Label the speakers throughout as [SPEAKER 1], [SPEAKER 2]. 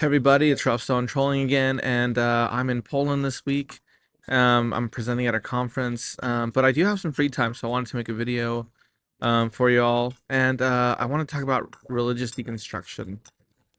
[SPEAKER 1] Hey everybody, it's Rob Stone trolling again, and I'm in Poland this week. I'm presenting at a conference, but I do have some free time, so I wanted to make a video for you all, and I want to talk about religious deconstruction.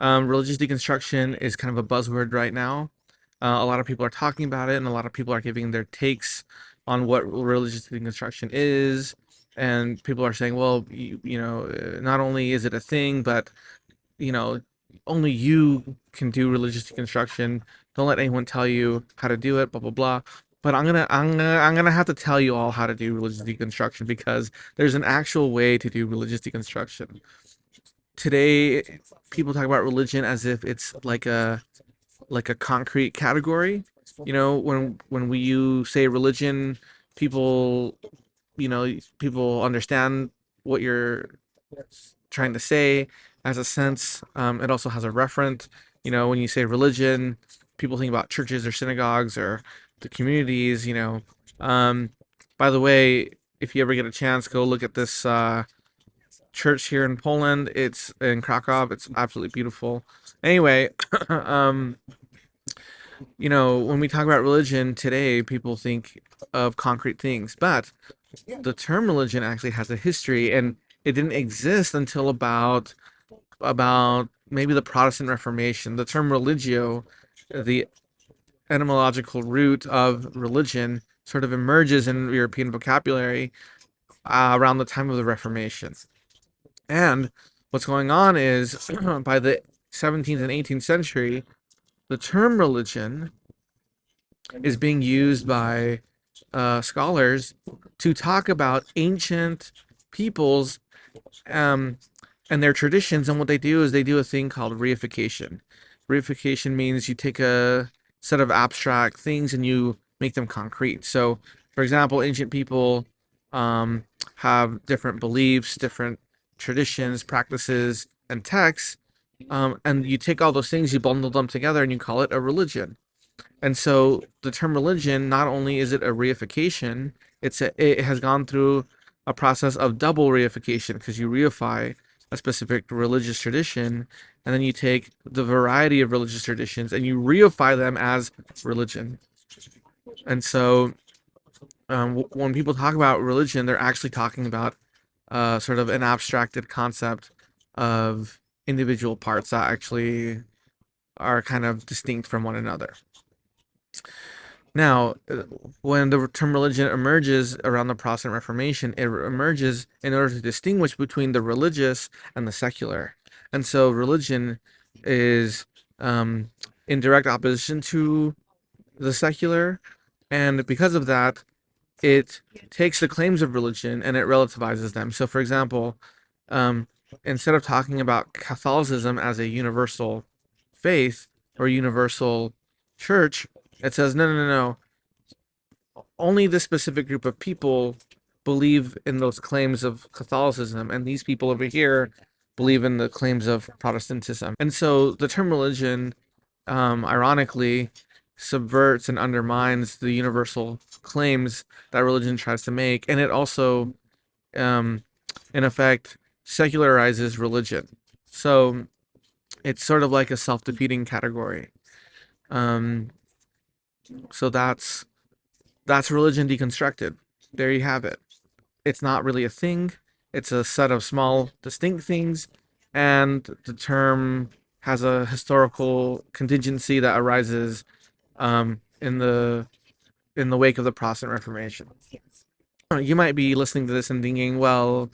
[SPEAKER 1] Religious deconstruction is kind of a buzzword right now. A lot of people are talking about it, and a lot of people are giving their takes on what religious deconstruction is, and people are saying, well, not only is it a thing, but you know, only you can do religious deconstruction. Don't let anyone tell you how to do it, blah blah blah. But I'm gonna have to tell you all how to do religious deconstruction because there's an actual way to do religious deconstruction. Today, people talk about religion as if it's like a concrete category. When you say religion, people people understand what you're trying to say as a sense. It also has a referent. When you say religion, people think about churches or synagogues or the communities. Um, by the way, if you ever get a chance, go look at this church here in Poland. It's in Krakow. It's absolutely beautiful. Anyway, um, when we talk about religion today, people think of concrete things, but the term religion actually has a history, and it didn't exist until about maybe the Protestant Reformation. The term religio, the etymological root of religion, sort of emerges in European vocabulary around the time of the Reformation. And what's going on is by the 17th and 18th century, the term religion is being used by scholars to talk about ancient peoples um, and their traditions. And what they do is they do a thing called reification. Reification means you take a set of abstract things and you make them concrete. So, for example, ancient people um, have different beliefs, different traditions, practices, and texts. And you take all those things, you bundle them together, and you call it a religion. And so the term religion, not only is it a reification, it has gone through a process of double reification because you reify a specific religious tradition, and then you take the variety of religious traditions and you reify them as religion. And so when people talk about religion, they're actually talking about sort of an abstracted concept of individual parts that actually are kind of distinct from one another. Now, when the term religion emerges around the Protestant Reformation, it emerges in order to distinguish between the religious and the secular. And so religion is um, in direct opposition to the secular, and because of that, it takes the claims of religion and it relativizes them. So, for example, um, instead of talking about Catholicism as a universal faith or universal church, it says, no, no, no, no. Only this specific group of people believe in those claims of Catholicism, and these people over here believe in the claims of Protestantism. And so the term religion, ironically, subverts and undermines the universal claims that religion tries to make, and it also, um, in effect, secularizes religion. So it's sort of like a self-defeating category. Um, so that's religion deconstructed. There you have it. It's not really a thing. It's a set of small, distinct things, and the term has a historical contingency that arises in the wake of the Protestant Reformation. You might be listening to this and thinking, well,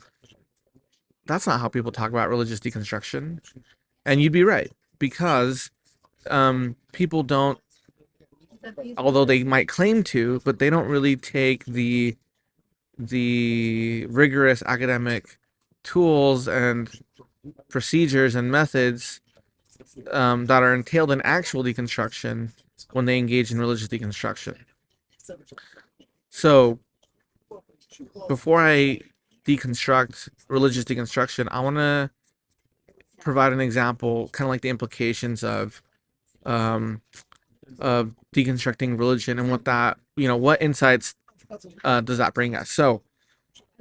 [SPEAKER 1] that's not how people talk about religious deconstruction, and you'd be right because people don't, although they might claim to, but they don't really take the rigorous academic tools and procedures and methods that are entailed in actual deconstruction when they engage in religious deconstruction. So, before I deconstruct religious deconstruction, I want to provide an example, kind of like the implications um, of deconstructing religion and what insights does that bring us. So,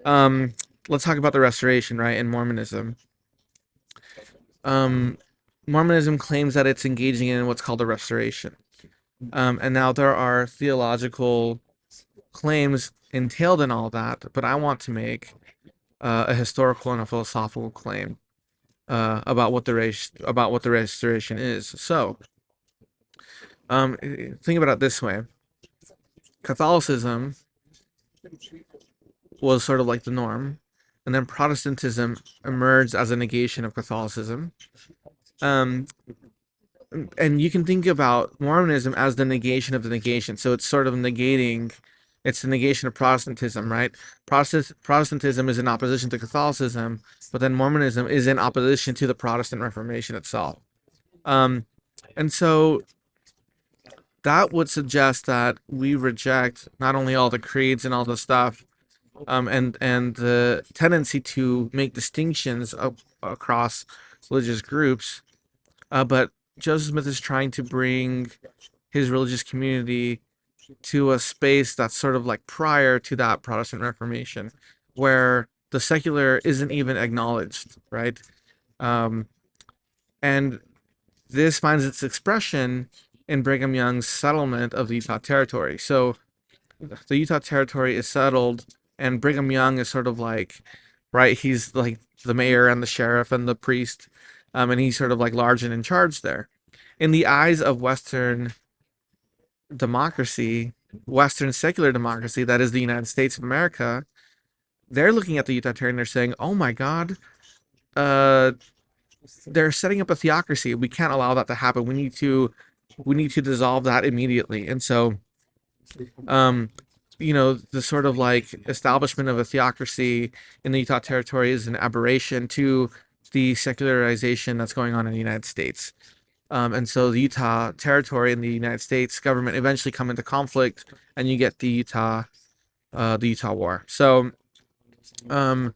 [SPEAKER 1] let's talk about the Restoration, right, in Mormonism. Um, Mormonism claims that it's engaging in what's called a restoration. And now there are theological claims entailed in all that, but I want to make a historical and a philosophical claim about what the restoration is. So, think about it this way: Catholicism was sort of like the norm, and then Protestantism emerged as a negation of Catholicism. Um, and you can think about Mormonism as the negation of the negation. So it's sort of negating, it's the negation of Protestantism, right? Protestantism is in opposition to Catholicism, but then Mormonism is in opposition to the Protestant Reformation itself. Um, and so that would suggest that we reject not only all the creeds and all the stuff, and the tendency to make distinctions across religious groups, but Joseph Smith is trying to bring his religious community to a space that's sort of like prior to that Protestant Reformation, where the secular isn't even acknowledged, right? Um, and this finds its expression in Brigham Young's settlement of the Utah Territory. So the Utah Territory is settled, and Brigham Young is sort of like, right, he's like the mayor and the sheriff and the priest, and he's sort of like large and in charge there. In the eyes of Western democracy, Western secular democracy, that is the United States of America, they're looking at the Utah Territory and they're saying, "Oh my God, uh, they're setting up a theocracy. We can't allow that to happen. We need to dissolve that immediately." And so, um, the sort of like establishment of a theocracy in the Utah Territory is an aberration to the secularization that's going on in the United States. And so the Utah Territory and the United States government eventually come into conflict, and you get the Utah War. So, um,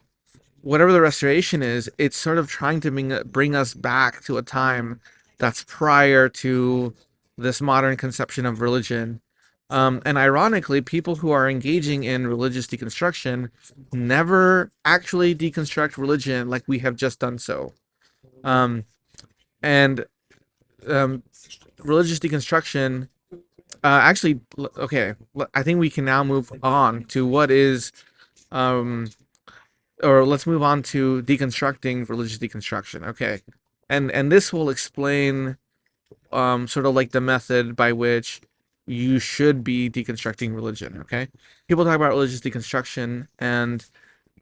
[SPEAKER 1] whatever the restoration is, it's sort of trying to bring us back to a time that's prior to this modern conception of religion. And ironically, people who are engaging in religious deconstruction never actually deconstruct religion like we have just done so. Um, and um, Religious deconstruction, okay, I think we can now move on to what is, um, or let's move on to deconstructing religious deconstruction. Okay, and this will explain sort of like the method by which you should be deconstructing religion. Okay, people talk about religious deconstruction, and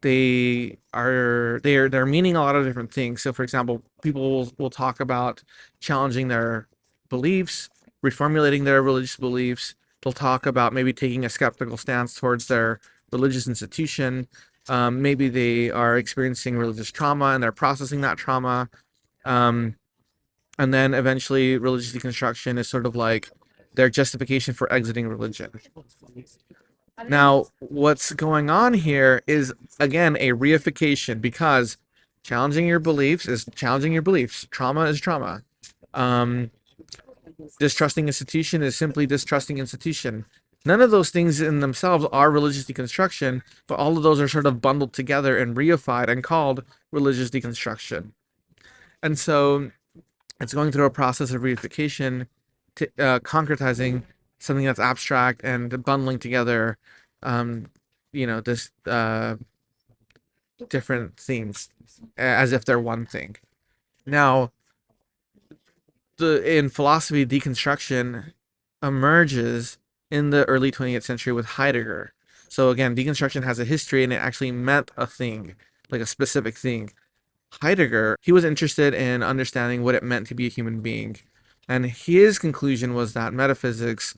[SPEAKER 1] they're meaning a lot of different things. So, for example, people will talk about challenging their beliefs, reformulating their religious beliefs. They'll talk about maybe taking a skeptical stance towards their religious institution. Maybe they are experiencing religious trauma and they're processing that trauma. Um, and then eventually, religious deconstruction is sort of like their justification for exiting religion. Now, what's going on here is, again, a reification, because challenging your beliefs is challenging your beliefs. Trauma is trauma. Um, Distrusting institution is simply distrusting institution. None of those things in themselves are religious deconstruction, but all of those are sort of bundled together and reified and called religious deconstruction. And so it's going through a process of reification, concretizing something that's abstract and bundling together, um, this different themes as if they're one thing. Now, in philosophy, deconstruction emerges in the early 20th century with Heidegger. So again, deconstruction has a history, and it actually meant a thing, like a specific thing. Heidegger, he was interested in understanding what it meant to be a human being. And his conclusion was that metaphysics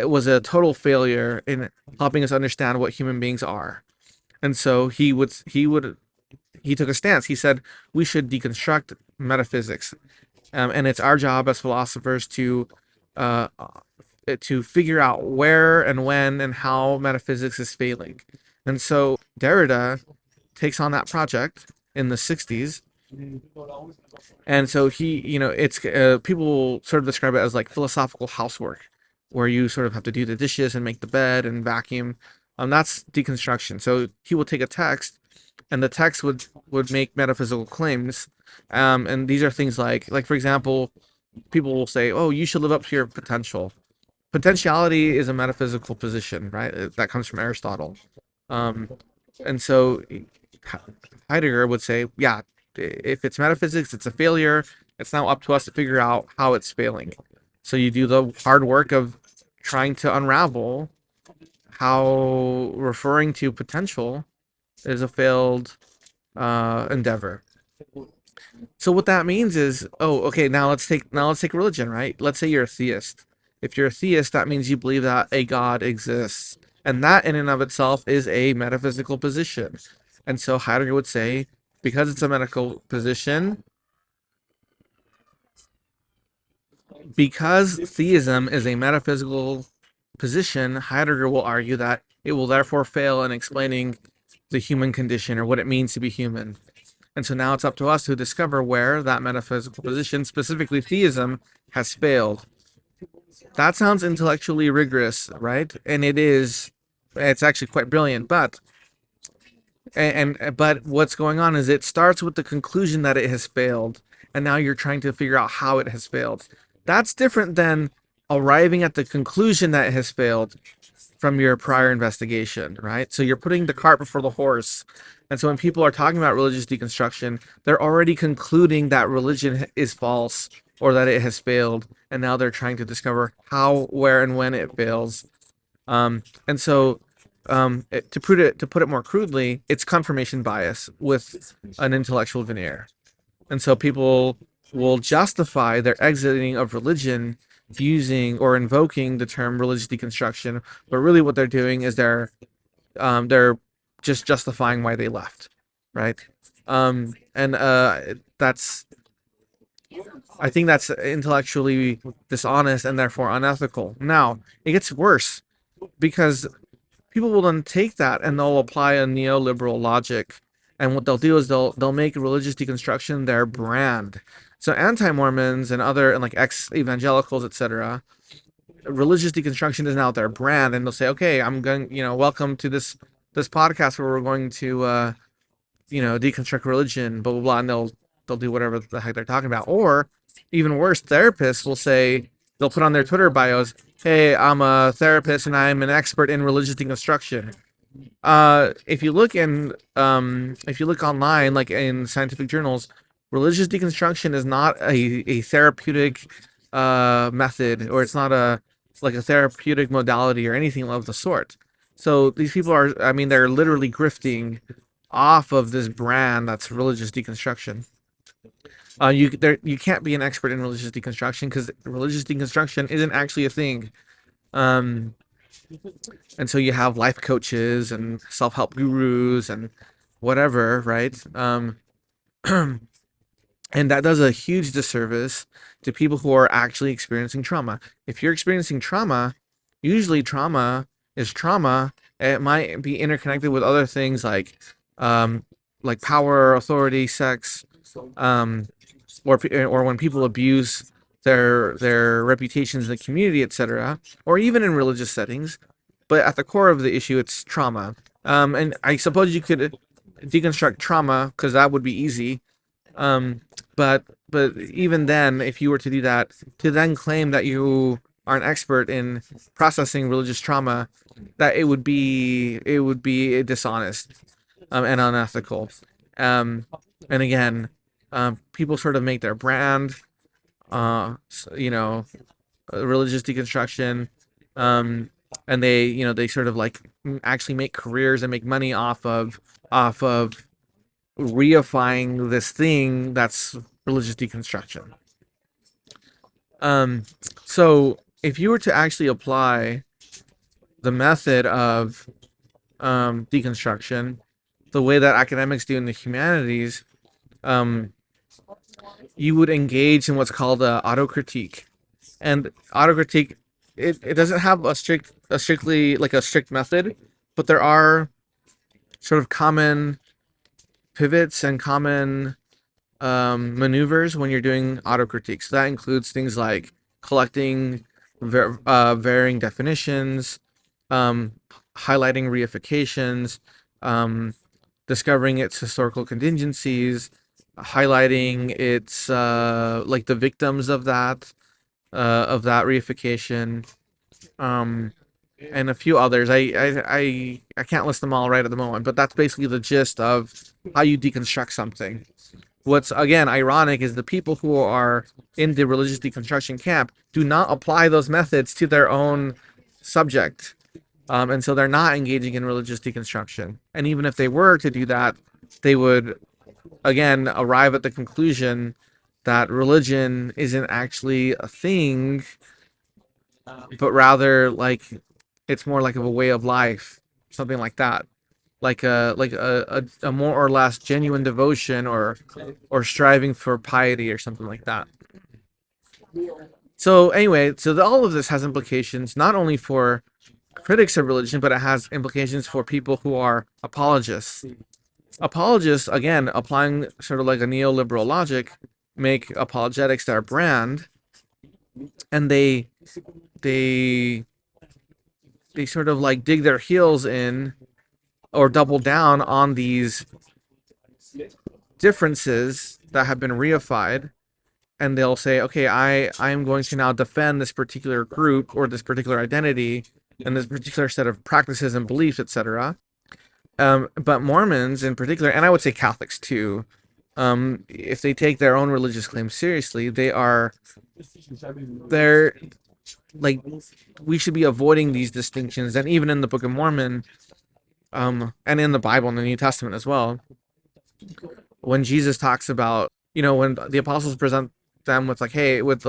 [SPEAKER 1] was a total failure in helping us understand what human beings are. And so he took a stance. He said we should deconstruct metaphysics, and it's our job as philosophers uh, to figure out where and when and how metaphysics is failing. And so Derrida takes on that project in the 60s. And so it's people sort of describe it as like philosophical housework, where you sort of have to do the dishes and make the bed and vacuum. That's deconstruction. So he will take a text and the text would make metaphysical claims. And these are things like for example, people will say, "Oh, you should live up to your potential." Potentiality is a metaphysical position, right? That comes from Aristotle. Um, and so Heidegger would say, yeah, if it's metaphysics, it's a failure. It's now up to us to figure out how it's failing. So you do the hard work of trying to unravel how referring to potential is a failed endeavor. So what that means is, oh, okay, now let's take religion, right? Let's say you're a theist. If you're a theist, that means you believe that a God exists. And that in and of itself is a metaphysical position. And so Heidegger would say, because it's a medical position, because theism is a metaphysical position, Heidegger will argue that it will therefore fail in explaining the human condition or what it means to be human. And so now it's up to us to discover where that metaphysical position, specifically theism, has failed. That sounds intellectually rigorous, right? And it is. It's actually quite brilliant, but what's going on is it starts with the conclusion that it has failed, and now you're trying to figure out how it has failed. That's different than arriving at the conclusion that it has failed from your prior investigation, right? So you're putting the cart before the horse. And so when people are talking about religious deconstruction, they're already concluding that religion is false or that it has failed, and now they're trying to discover how, where, and when it fails. And so to put it more crudely, it's confirmation bias with an intellectual veneer. And so people will justify their exiting of religion using or invoking the term religious deconstruction, but really what they're doing is they're just justifying why they left, right? And that's I think that's intellectually dishonest and therefore unethical. Now it gets worse because people will then take that and they'll apply a neoliberal logic, and what they'll do is they'll make religious deconstruction their brand. So anti-Mormons and other and like ex-evangelicals, etc., religious deconstruction is now their brand, and they'll say, okay, I'm going, welcome to this podcast where we're going to deconstruct religion, blah blah blah, and they'll do whatever the heck they're talking about. Or even worse, therapists will say, they'll put on their Twitter bios, hey, I'm a therapist and I'm an expert in religious deconstruction. If you look online, like in scientific journals, religious deconstruction is not a therapeutic method, or it's not a therapeutic modality or anything of the sort. So these people are, I mean, they're literally grifting off of this brand that's religious deconstruction. You can't be an expert in religious deconstruction because religious deconstruction isn't actually a thing. Um, and so you have life coaches and self-help gurus and whatever, right? And that does a huge disservice to people who are actually experiencing trauma. If you're experiencing trauma, usually trauma is trauma. It might be interconnected with other things like power, authority, sex, um, or when people abuse their reputations in the community, etc., or even in religious settings. But at the core of the issue, it's trauma. And I suppose you could deconstruct trauma because that would be easy. Um, but even then, if you were to do that, to then claim that you are an expert in processing religious trauma, that it would be dishonest, and unethical. Um, and again, people sort of make their brand, you know, religious deconstruction, um, and they sort of like actually make careers and make money off of reifying this thing that's religious deconstruction. Um, so if you were to actually apply the method of deconstruction the way that academics do in the humanities, um, you would engage in what's called autocritique. And autocritique, it doesn't have a strictly like a strict method, but there are sort of common pivots and common maneuvers when you're doing autocritique. So that includes things like collecting varying definitions, um, highlighting reifications, um, discovering its historical contingencies, highlighting its like the victims of that reification, um, and a few others. I can't list them all right at the moment, but that's basically the gist of how you deconstruct something. What's again ironic is the people who are in the religious deconstruction camp do not apply those methods to their own subject. And so they're not engaging in religious deconstruction. And even if they were to do that, they would, again, arrive at the conclusion that religion isn't actually a thing, but rather like it's more like of a way of life, something like that. Like a more or less genuine devotion or striving for piety or something like that. So anyway, all of this has implications not only for critics of religion, but it has implications for people who are apologists. Apologists, again, applying sort of like a neoliberal logic, make apologetics their brand, and they sort of like dig their heels in or double down on these differences that have been reified, and they'll say, okay, I am going to now defend this particular group or this particular identity and this particular set of practices and beliefs, etc. But Mormons in particular, and I would say Catholics too, if they take their own religious claims seriously, they're like, we should be avoiding these distinctions. And even in the Book of Mormon, and in the Bible and the New Testament as well, when Jesus talks about, when the apostles present them with like, hey, with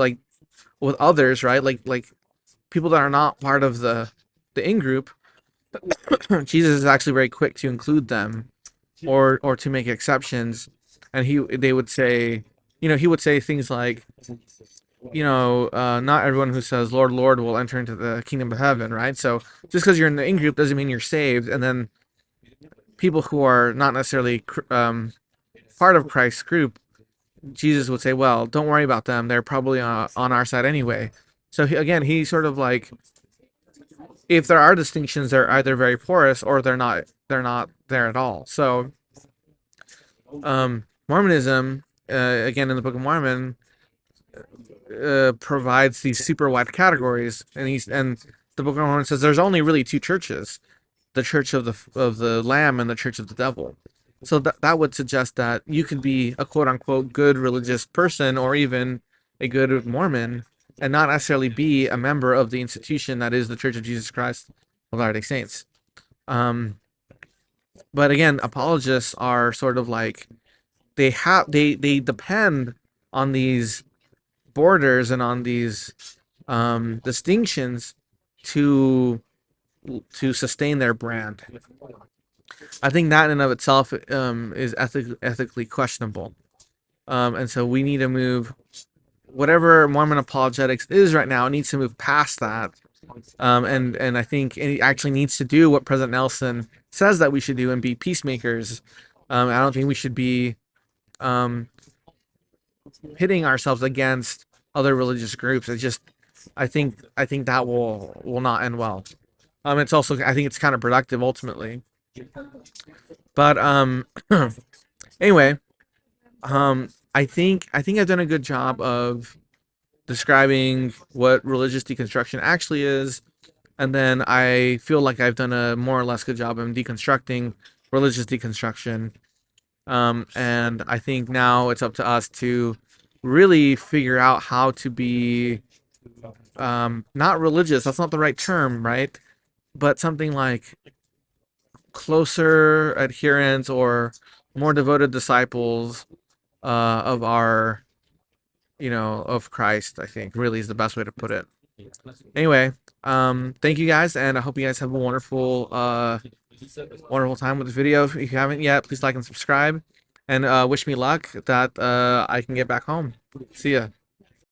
[SPEAKER 1] others, right? Like people that are not part of the in group, Jesus is actually very quick to include them or to make exceptions. And they would say, he would say things like, not everyone who says Lord, Lord will enter into the kingdom of heaven, right? So just because you're in the in group doesn't mean you're saved. And then people who are not necessarily part of Christ's group, Jesus would say, well, don't worry about them. They're probably on our side anyway. So he sort of like, if there are distinctions, they're either very porous or they're not there at all. So Mormonism, again in the Book of Mormon, provides these super wide categories, and the Book of Mormon says there's only really two churches: the Church of the Lamb and the Church of the Devil. So that would suggest that you can be a quote unquote good religious person or even a good Mormon and not necessarily be a member of the institution that is the Church of Jesus Christ of Latter-day Saints. But again, apologists are sort of like, they depend on these borders and on these distinctions to sustain their brand. I think that in and of itself is ethically questionable, and so we need to move whatever Mormon apologetics is right now. It needs to move past that, and I think it actually needs to do what President Nelson says that we should do and be peacemakers. I don't think we should be pitting ourselves against other religious groups. I think that will not end well. It's also, I think it's kind of productive ultimately. But anyway, I think I've done a good job of describing what religious deconstruction actually is, and then I feel like I've done a more or less good job of deconstructing religious deconstruction. And I think now it's up to us to really figure out how to be not religious, that's not the right term, right? But something like closer adherents or more devoted disciples of our, of Christ, I think really is the best way to put it. Anyway, thank you guys, and I hope you guys have a wonderful time with this video. If you haven't yet, please like and subscribe, and wish me luck that I can get back home. See ya.